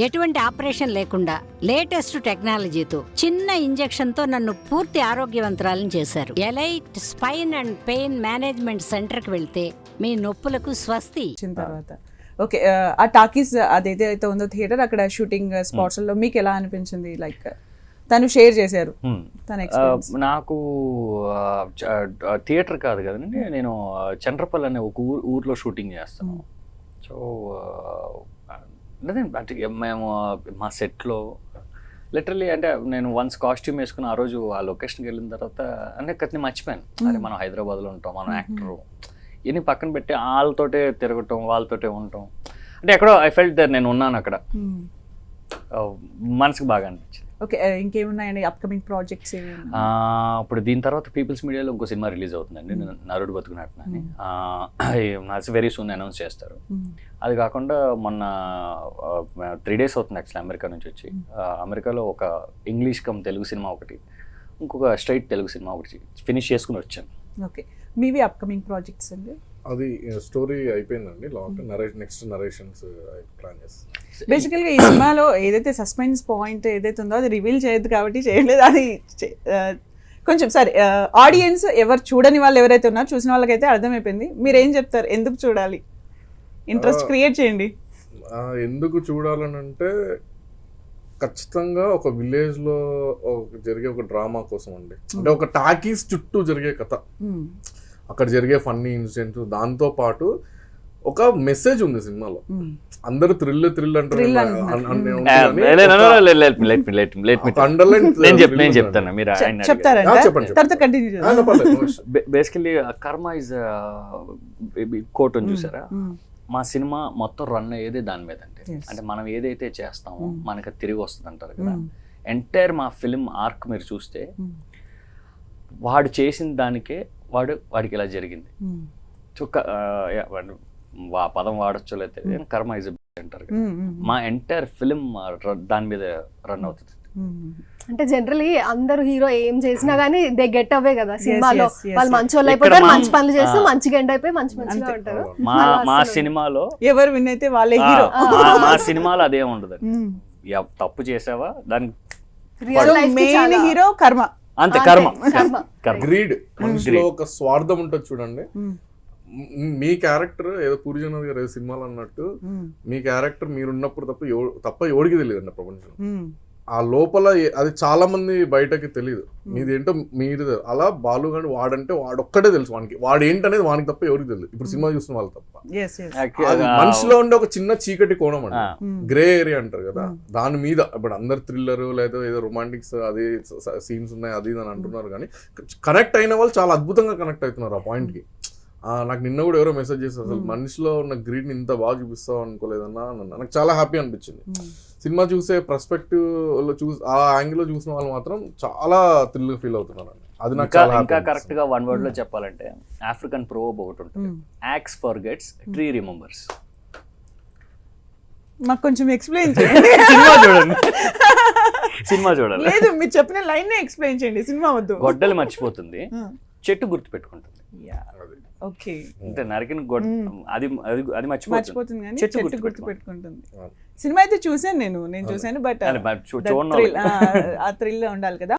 ఎటువంటి ఆపరేషన్ లేకుండా లేటెస్ట్ టెక్నాలజీతో చిన్న ఇంజెక్షన్ తో నన్ను పూర్తి ఆరోగ్యవంతురాలను చేశారు. Elite spine and pain management centre కి వెళ్తే మీ నొప్పులకు స్వస్తి. తర్వాత ఓకే, ఆ టాకీస్ అదైతే ఉందో థియేటర్, అక్కడ షూటింగ్ స్పాట్స్ లో మీకు ఎలా అనిపించింది? లైక్ తను షేర్ చేశారు తన ఎక్స్పీరియన్స్. నాకు థియేటర్ కాదు కదండి, నేను చంద్రపల్లి అనే ఒక ఊర్లో షూటింగ్ చేస్తాను. సో అంటే మేము మా సెట్లో లిటరలీ అంటే నేను వన్స్ కాస్ట్యూమ్ వేసుకుని ఆ రోజు ఆ లొకేషన్కి వెళ్ళిన తర్వాత అంటే కత్ని మర్చిపోయాను. అదే మనం హైదరాబాద్లో ఉంటాం, మనం యాక్టరు ఇవన్నీ పక్కన పెట్టి వాళ్ళతోటే తిరగటం, వాళ్ళతోటే ఉండటం, అంటే ఎక్కడో ఐ ఫెల్ట్ దర్ నేను ఉన్నాను అక్కడ. మనసుకు బాగా అనిపించింది. ఓకే, ఇంకేమున్నాయండి అప్కమింగ్ ప్రాజెక్ట్స్? ఇప్పుడు దీని తర్వాత పీపుల్స్ మీడియాలో ఇంకో సినిమా రిలీజ్ అవుతుందండి, నరుడు బతుకున్నట్టు అని. వెరీ సూన్ అనౌన్స్ చేస్తారు. అది కాకుండా మొన్న 3 days అవుతుంది యాక్చువల్లీ అమెరికా నుంచి వచ్చి. అమెరికాలో ఒక ఇంగ్లీష్ కమ్ తెలుగు సినిమా ఒకటి, ఇంకొక స్ట్రైట్ తెలుగు సినిమా ఒకటి ఫినిష్ చేసుకుని వచ్చాను. ఓకే, మీవి అప్కమింగ్ ప్రాజెక్ట్స్ అండి? అది స్టోరీ అయిపోయిందండి, నెక్స్ట్ నరేషన్స్ ప్లాన్ చేస్తాను. బేసికల్గా ఈ సినిమాలో ఏదైతే సస్పెన్స్ పాయింట్ ఏదైతే ఉందో అది రివీల్ చేయొద్దు కాబట్టి చేయలేదు. అది కొంచెం సరే, ఆడియన్స్ ఎవరు చూడని వాళ్ళు ఎవరైతే ఉన్నారో చూసిన వాళ్ళకైతే అర్థమైపోయింది. మీరు ఏం చెప్తారు, ఎందుకు చూడాలి? ఇంట్రెస్ట్ క్రియేట్ చేయండి. ఎందుకు చూడాలని అంటే ఖచ్చితంగా ఒక విలేజ్లో జరిగే ఒక డ్రామా కోసం అండి. అంటే ఒక టాకీస్ చుట్టూ జరిగే కథ, అక్కడ జరిగే ఫన్నీ ఇన్సిడెంట్స్, దాంతో పాటు ఒక మెసేజ్ ఉంది సినిమాలో. అందరూ థ్రిల్ అంటారు. బేసికల్లీ కర్మ ఇస్ కోట్ అని చూసారా? మా సినిమా మొత్తం రన్ అయ్యేది దాని మీద అండి. అంటే మనం ఏదైతే చేస్తామో మనకి తిరిగి వస్తుంది అంటారు కదా. ఎంటైర్ మా ఫిల్మ్ ఆర్క్ మీరు చూస్తే వాడు చేసిన దానికే వాడికి ఇలా జరిగింది. ఆ పదం వాడచ్చు లేకపోతే కర్మ ఇస్ అంటారు కదా. మా ఎంటైర్ ఫిల్మ్ దాని మీద రన్ అవుతుంది. అంటే జనరలీ అందరు హీరో ఏం చేసినా గానీ దే గెట్ అవే కదా సినిమాలో. వాళ్ళు మంచి వాళ్ళు అయిపోతారు, మంచి పనులు చేస్తూ మంచిగా ఎండ్ అయిపోయి మంచిగా ఉంటారు. మా సినిమాలో ఎవరు విన్ అయితే వాళ్ళే హీరో. మా సినిమాలో అదే ఉండదు. తప్పు చేసావా దానికి మెయిన్ హీరో కర్మ, అంతే. కర్మ గ్రీడ్, మనిషిలో ఒక స్వార్థం ఉంటుంది చూడండి. మీ క్యారెక్టర్ ఏదో పూరిజనర్ గారు సినిమాలో అన్నట్టు మీ క్యారెక్టర్ మీరున్నప్పుడు తప్ప ఎవరికి తెలియదు అండి ప్రపంచం. ఆ లోపల అది చాలా మంది బయటకి తెలియదు. మీదేంటో మీరు అలా బాలు గాని వాడంటే వాడొక్కడే తెలుసు, వాడు ఏంటనేది వానికి తప్ప ఎవరికి తెలియదు. ఇప్పుడు సినిమా చూస్తున్న వాళ్ళు తప్ప. మనిషిలో ఉండే ఒక చిన్న చీకటి కోణం అండి, గ్రే ఏరియా అంటారు కదా. దాని మీద ఇప్పుడు అందరు థ్రిల్లర్ లేదా ఏదో రొమాంటిక్స్ అది సీన్స్ ఉన్నాయి అది అని అంటున్నారు, కానీ కనెక్ట్ అయిన వాళ్ళు చాలా అద్భుతంగా కనెక్ట్ అవుతున్నారు ఆ పాయింట్ కి. నాకు నిన్న కూడా ఎవరో మెసేజ్ చేస్తారు, అసలు మనిషిలో ఉన్న గ్రీడ్ని ఇంత బాగా చూపిస్తావు అనుకోలేదన్నా. నాకు చాలా హ్యాపీ అనిపించింది. సినిమా చూసే పర్స్పెక్టివ్ ఆ యాంగిల్ లో చూసిన వాళ్ళు మాత్రం చాలా థ్రిల్ ఫీల్ అవుతున్నారు. అది నాకు ఇంకా కరెక్ట్ గా వన్ వర్డ్ లో చెప్పాలంటే ఆఫ్రికన్ ప్రోవర్బ్ ఒకటి ఉంటుంది, యాక్స్ ఫర్గెట్స్ ట్రీ రిమెంబర్స్. మాకు కొంచెం ఎక్స్ప్లెయిన్ చేయండి. సినిమా చూడాలి. లేదు, మీరు చెప్పిన లైన్ ఎక్స్ప్లెయిన్ చేయండి. సినిమా వద్దు. గొడ్డలు మర్చిపోతుంది, చెట్టు గుర్తు పెట్టుకుంటుంది. ఓకే, అంటే నరికిన అది మర్చిపోతుంది కానీ చెట్టు గుర్తు పెట్టుకుంటుంది. సినిమా అయితే చూసాను నేను చూసాను, బట్ ఆ థ్రిల్ ఉండాలి కదా.